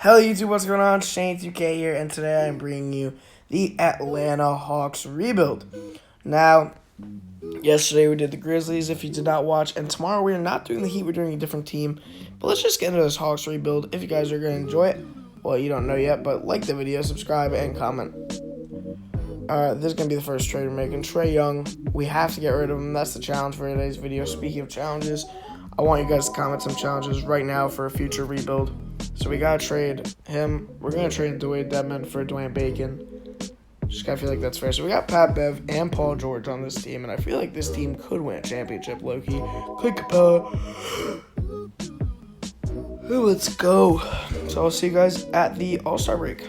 Hello YouTube, what's going on? Shaney 2K here, and today I'm bringing you the Atlanta Hawks rebuild. Now, yesterday we did the Grizzlies, if you did not watch, and tomorrow we're not doing the Heat, we're doing a different team. But let's just get into this Hawks rebuild. If you guys are going to enjoy it, well, you don't know yet, but like the video, subscribe, and comment. This is going to be the first trade we're making. Trae Young, we have to get rid of him. That's the challenge for today's video. Speaking of challenges, I want you guys to comment some challenges right now for a future rebuild. So we gotta trade him. We're gonna trade Dwayne Dedman for Dwayne Bacon. Just gotta feel like that's fair. So we got Pat Bev and Paul George on this team, and I feel like this team could win a championship, low-key. Clint Capella. Let's go. So I'll see you guys at the All-Star break.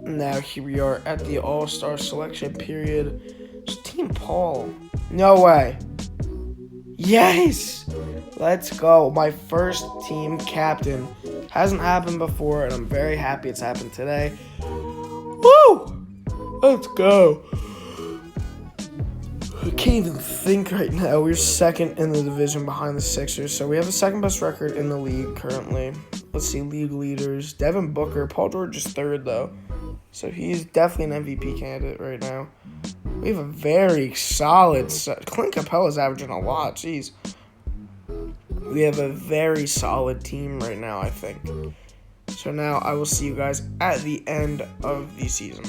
Now here we are at the All-Star selection period. It's Team Paul. No way. Yes! Let's go. My first team captain. Hasn't happened before, and I'm very happy it's happened today. Woo! Let's go. I can't even think right now. We're second in the division behind the Sixers, so we have the second best record in the league currently. Let's see, league leaders. Devin Booker. Paul George is third, though. So he's definitely an MVP candidate right now. We have a very solid... Clint Capella's averaging a lot. Jeez. We have a very solid team right now, I think. So now I will see you guys at the end of the season.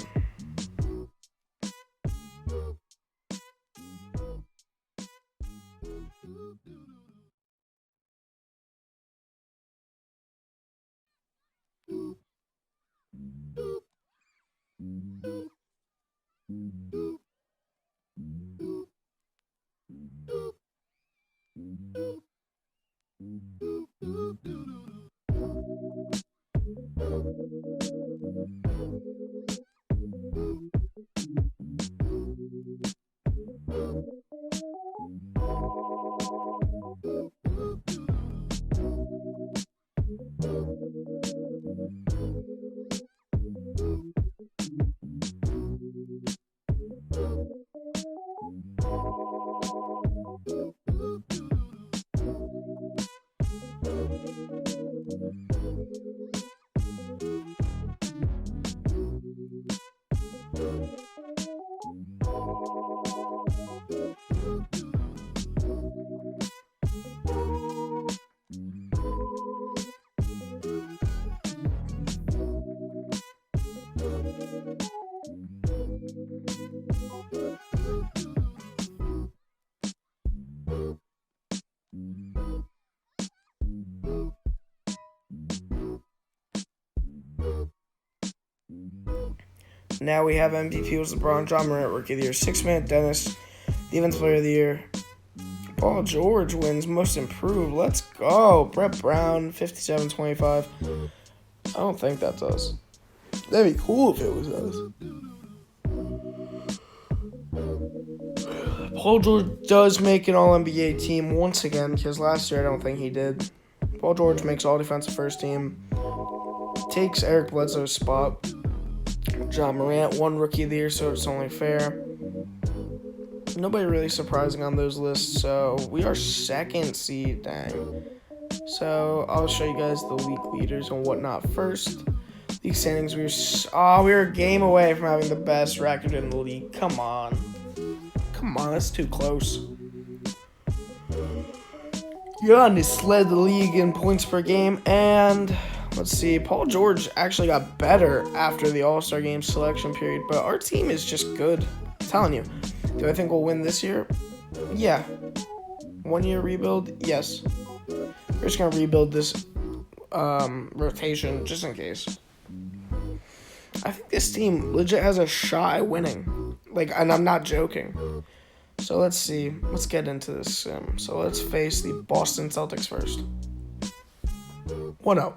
Now we have MVP was LeBron, John Morant, Rookie of the Year, Sixth Man, Dennis, Defensive Player of the Year. Paul George wins Most Improved. Let's go. Brett Brown, 57-25. I don't think that's us. That'd be cool if it was us. Paul George does make an All-NBA team once again, because last year I don't think he did. Paul George makes All-Defensive First Team. Takes Eric Bledsoe's spot. John Morant won Rookie of the Year, so it's only fair. Nobody really surprising on those lists, so we are second seed, dang. So I'll show you guys the league leaders and whatnot first. League standings, we were a game away from having the best record in the league. Come on, that's too close. Giannis led the league in points per game, and let's see, Paul George actually got better after the All-Star Game selection period, but our team is just good. I'm telling you. Do I think we'll win this year? Yeah. 1 year rebuild? Yes. We're just going to rebuild this rotation just in case. I think this team legit has a shot at winning. And I'm not joking. So let's see. Let's get into this sim. So let's face the Boston Celtics first. 1-0.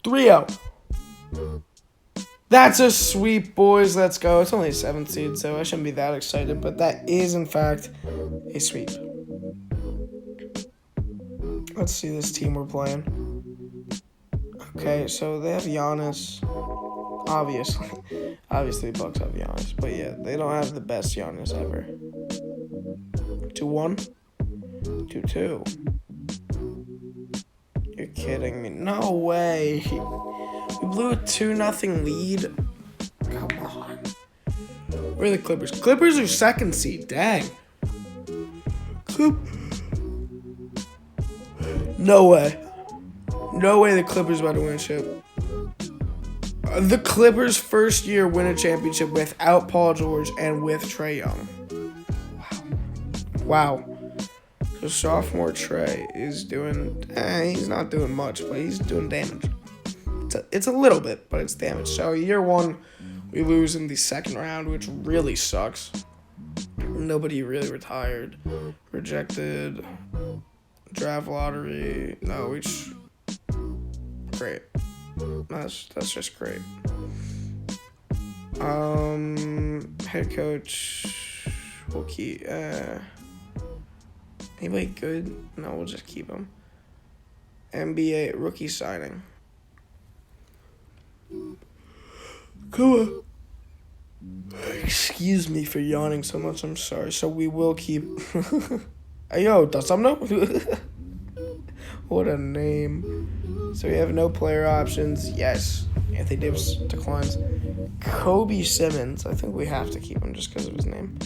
3-0. That's a sweep, boys. Let's go. It's only a 7th seed, so I shouldn't be that excited. But that is, in fact, a sweep. Let's see this team we're playing. Okay, so they have Giannis. Obviously. Obviously, the Bucks have Giannis. But, yeah, they don't have the best Giannis ever. 2-1. 2-2. You're kidding me. No way. We blew a 2-0 lead. Come on. Where are the Clippers? Clippers are 2nd seed. Dang. No way. No way the Clippers about to win a chip. The Clippers' first year win a championship without Paul George and with TRAE Young. Wow. So sophomore TRAE is doing... he's not doing much, but he's doing damage. It's a little bit, but it's damage. So year 1, we lose in the 2nd round, which really sucks. Nobody really retired. Rejected. Draft lottery. No, great. That's just great. Head coach. We'll keep. Anybody good? No, we'll just keep him. NBA rookie signing. Come on. Excuse me for yawning so much. I'm sorry. So we will keep. Hey, yo, does something know? What a name. So we have no player options. Yes. Anthony Davis declines. Kobe Simmons. I think we have to keep him just because of his name.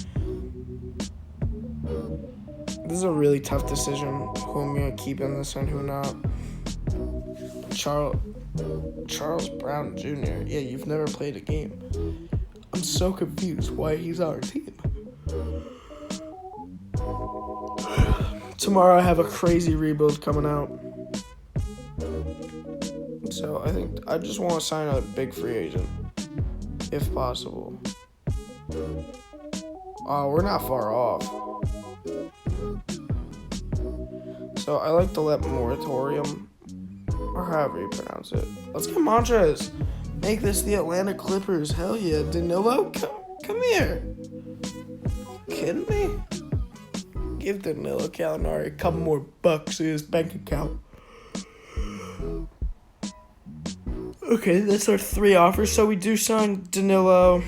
This is a really tough decision. Who I'm going to keep in this and who not. Charles Brown Jr. Yeah, you've never played a game. I'm so confused why he's on our team. Tomorrow I have a crazy rebuild coming out. So I think I just want to sign a big free agent. If possible. Oh, we're not far off. So I like to let moratorium, or however you pronounce it. Let's get Montrez. Make this the Atlanta Clippers. Hell yeah. Danilo, come here. Kidding me? Give Danilo Gallinari a couple more bucks in his bank account. Okay, that's our 3 offers. So we do sign Danilo.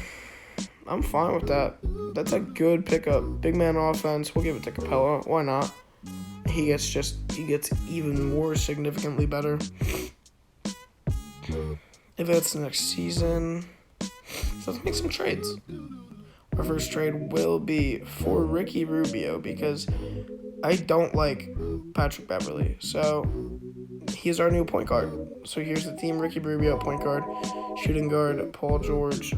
I'm fine with that. That's a good pickup. Big man offense. We'll give it to Capella. Why not? He gets even more significantly better. If it's next season. So let's make some trades. Our first trade will be for Ricky Rubio because I don't like Patrick Beverly. So he's our new point guard. So here's the team. Ricky Rubio, point guard. Shooting guard, Paul George,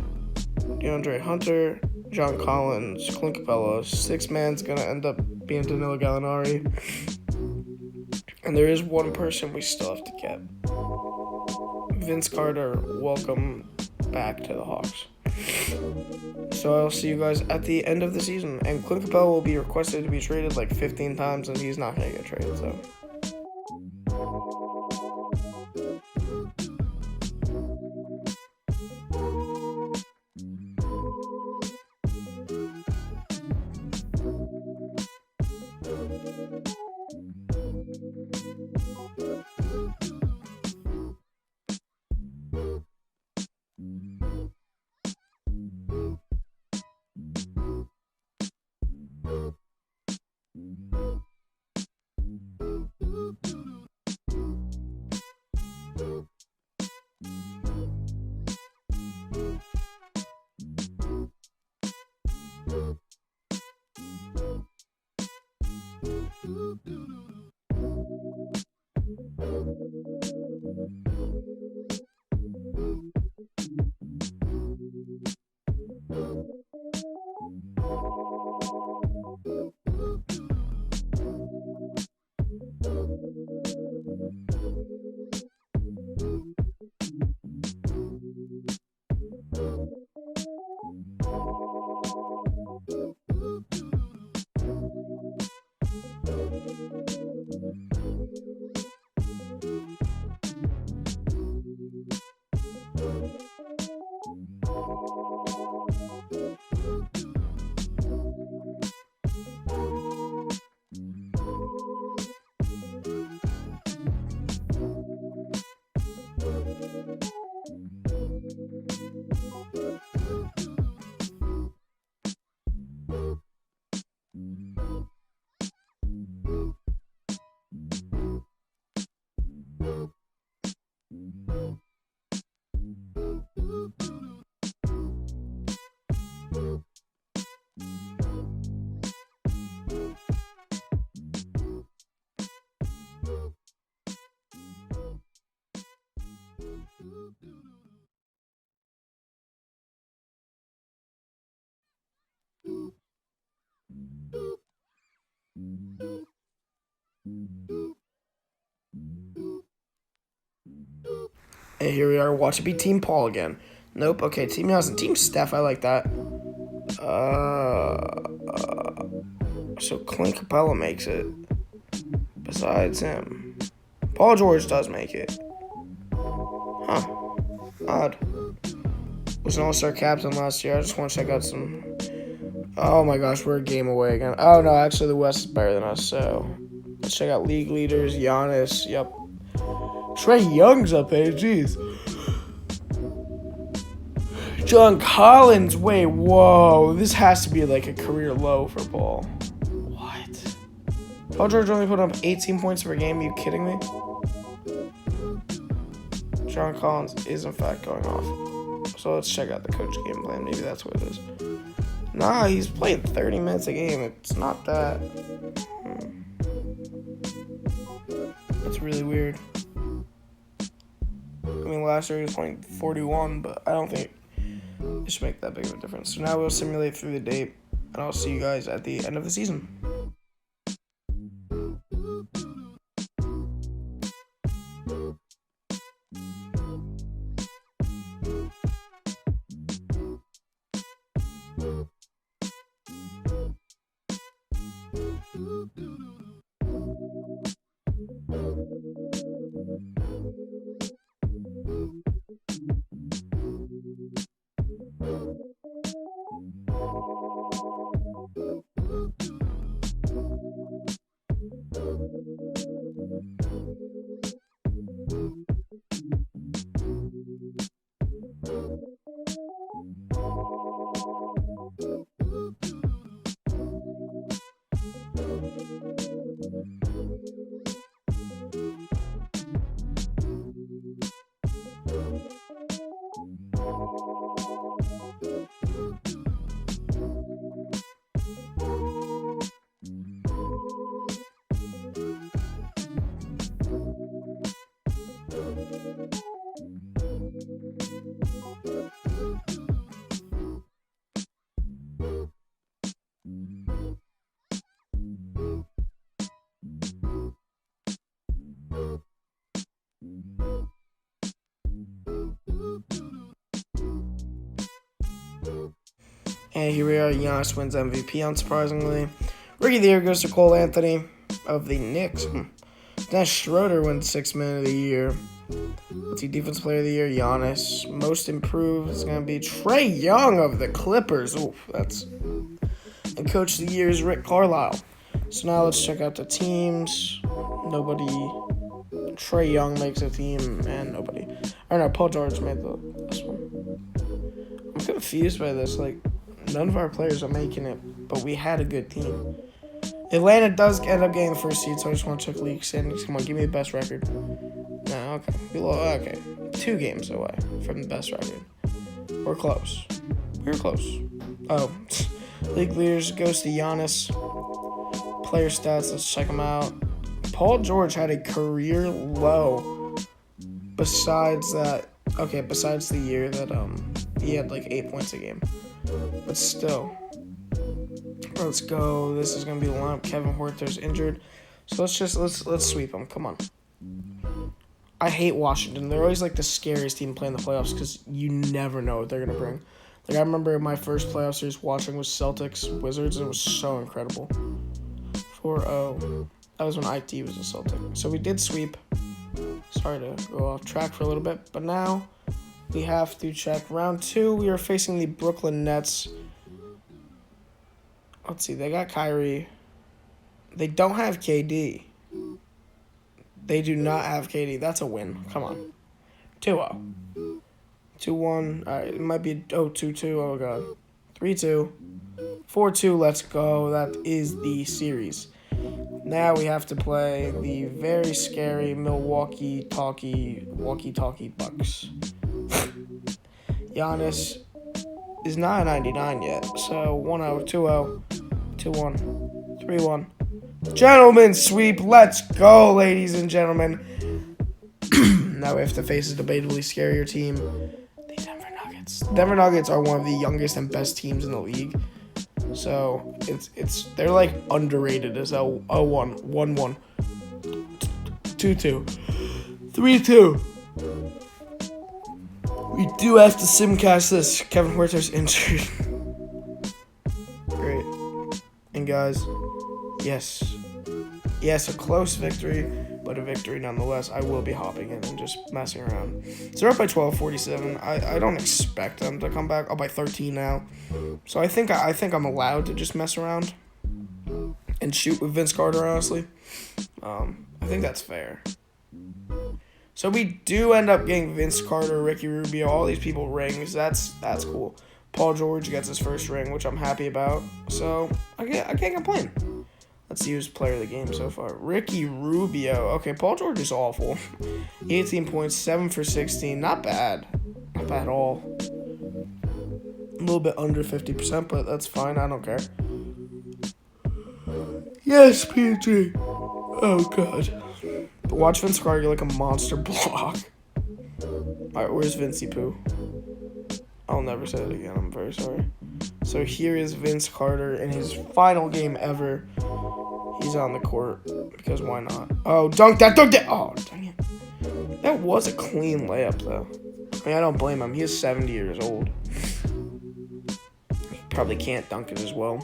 DeAndre Hunter, John Collins, Clint Capella. 6 man's going to end up being Danilo Gallinari. And there is one person we still have to get. Vince Carter, welcome back to the Hawks. So I'll see you guys at the end of the season. And Clint Capella will be requested to be traded like 15 times, and he's not going to get traded, so. And here we are. Watch it be Team Paul again. Nope. Okay, Team Nelson. Team Steph. I like that. So Clint Capella makes it. Besides him, Paul George does make it. Huh. Odd. Was an all-star captain last year. I just want to check out some. Oh my gosh, we're a game away again. Oh no, actually the West is better than us. So let's check out league leaders. Giannis. Yep. Trae Young's up there. Jeez. John Collins. Wait, whoa. This has to be like a career low for Paul. What? Paul George only put up 18 points per game. Are you kidding me? John Collins is in fact going off. So let's check out the coach game plan. Maybe that's what it is. Nah, he's playing 30 minutes a game. It's not that. That's really weird. I mean, last year he was playing 41, but I don't think it should make that big of a difference. So now we'll simulate through the date, and I'll see you guys at the end of the season. And here we are. Giannis wins MVP, unsurprisingly. Rookie of the Year goes to Cole Anthony of the Knicks. Dennis Schroeder wins 6th Man of the Year. Let's see, Defensive Player of the Year, Giannis. Most Improved is going to be TRAE Young of the Clippers. Oof, that's... And Coach of the Year is Rick Carlisle. So now let's check out the teams. Nobody... TRAE Young makes a team, and nobody... Or no, Paul George made this one. I'm confused by this. Like, none of our players are making it, but we had a good team. Atlanta does end up getting the first seed, so I just want to check league standings. Come on, give me the best record. No, okay. Okay. 2 games away from the best record. We're close. We're close. Oh. League leaders goes to Giannis. Player stats, let's check them out. Paul George had a career low besides that. Okay, besides the year that he had like 8 points a game. But still. Let's go. This is gonna be the lineup. Kevin Huerter's injured. So let's sweep them. Come on. I hate Washington. They're always like the scariest team playing the playoffs because you never know what they're gonna bring. Like I remember my first playoff series watching was Celtics Wizards, and it was so incredible. 4-0. That was when IT was a Celtic. So we did sweep. Sorry to go off track for a little bit, but now we have to check round 2. We are facing the Brooklyn Nets. Let's see. They got Kyrie. They don't have KD. They do not have KD. That's a win. Come on. 2-0. 2-1. All right. It might be 2-2. Oh, God. 3-2. 4-2. Let's go. That is the series. Now we have to play the very scary walkie-talkie Bucks. Giannis is not a 99 yet. So 1-0, 2-0, 2-1, 3-1. Gentlemen sweep. Let's go, ladies and gentlemen. Now we have to face a debatably scarier team, the Denver Nuggets. The Denver Nuggets are one of the youngest and best teams in the league. So they're like underrated as a 1-1, 1-1, 2-2, 3-2. We do have to simcast this. Kevin Huerter's injured. Great. And guys, yes, a close victory, but a victory nonetheless. I will be hopping in and just messing around. So we're up by 12, 47. I don't expect them to come back. I'll by 13 now. So I think I'm allowed to just mess around and shoot with Vince Carter, honestly. I think that's fair. So we do end up getting Vince Carter, Ricky Rubio, all these people rings. That's cool. Paul George gets his first ring, which I'm happy about. So I can't complain. Let's see who's player of the game so far. Ricky Rubio. Okay, Paul George is awful. 18 points, 7 for 16. Not bad. Not bad at all. A little bit under 50%, but that's fine. I don't care. Yes, PG. Oh, God. But watch Vince Carter get like a monster block. Alright, where's Vincey Pooh? I'll never say it again. I'm very sorry. So here is Vince Carter in his final game ever. He's on the court because why not? Oh, dunk that. Oh, dang it. That was a clean layup, though. I mean, I don't blame him. He is 70 years old. He probably can't dunk it as well.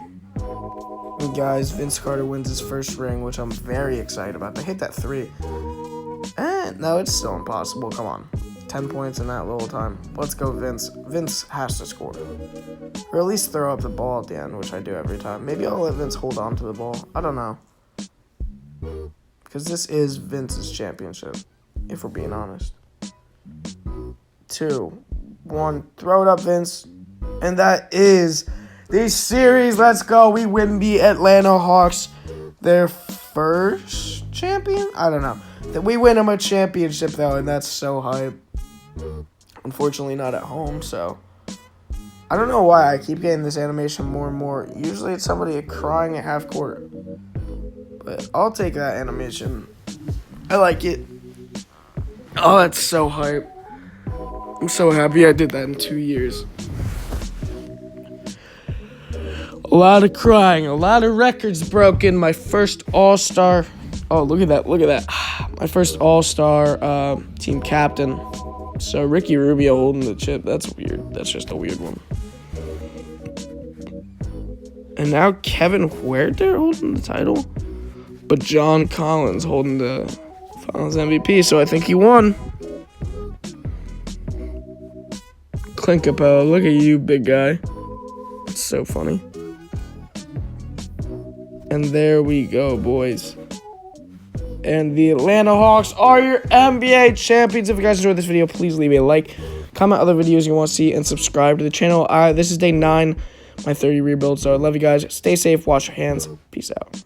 And guys, Vince Carter wins his first ring, which I'm very excited about. They hit that 3. No, it's still impossible. Come on. 10 points in that little time. Let's go, Vince. Vince has to score. Or at least throw up the ball at the end, which I do every time. Maybe I'll let Vince hold on to the ball. I don't know. Because this is Vince's championship, if we're being honest. 2, 1. Throw it up, Vince. And that is the series. Let's go. We win the Atlanta Hawks. Their first champion? I don't know. We win them a championship, though, and that's so hype. Unfortunately, not at home, so I don't know why I keep getting this animation more and more. Usually it's somebody crying at half court, but I'll take that animation. I like it. Oh, that's so hype. I'm so happy I did that in 2 years. A lot of crying, a lot of records broken. My first All-Star. Oh, look at that. My first All-Star team captain. So Ricky Rubio holding the chip. That's weird. That's just a weird one. And now Kevin Huerter holding the title. But John Collins holding the Finals MVP, so I think he won. Clint Capella, look at you, big guy. It's so funny. And there we go, boys. And the Atlanta Hawks are your NBA champions. If you guys enjoyed this video, please leave a like, comment other videos you want to see, and subscribe to the channel. This is day 9, my 30 rebuild. So I love you guys. Stay safe. Wash your hands. Peace out.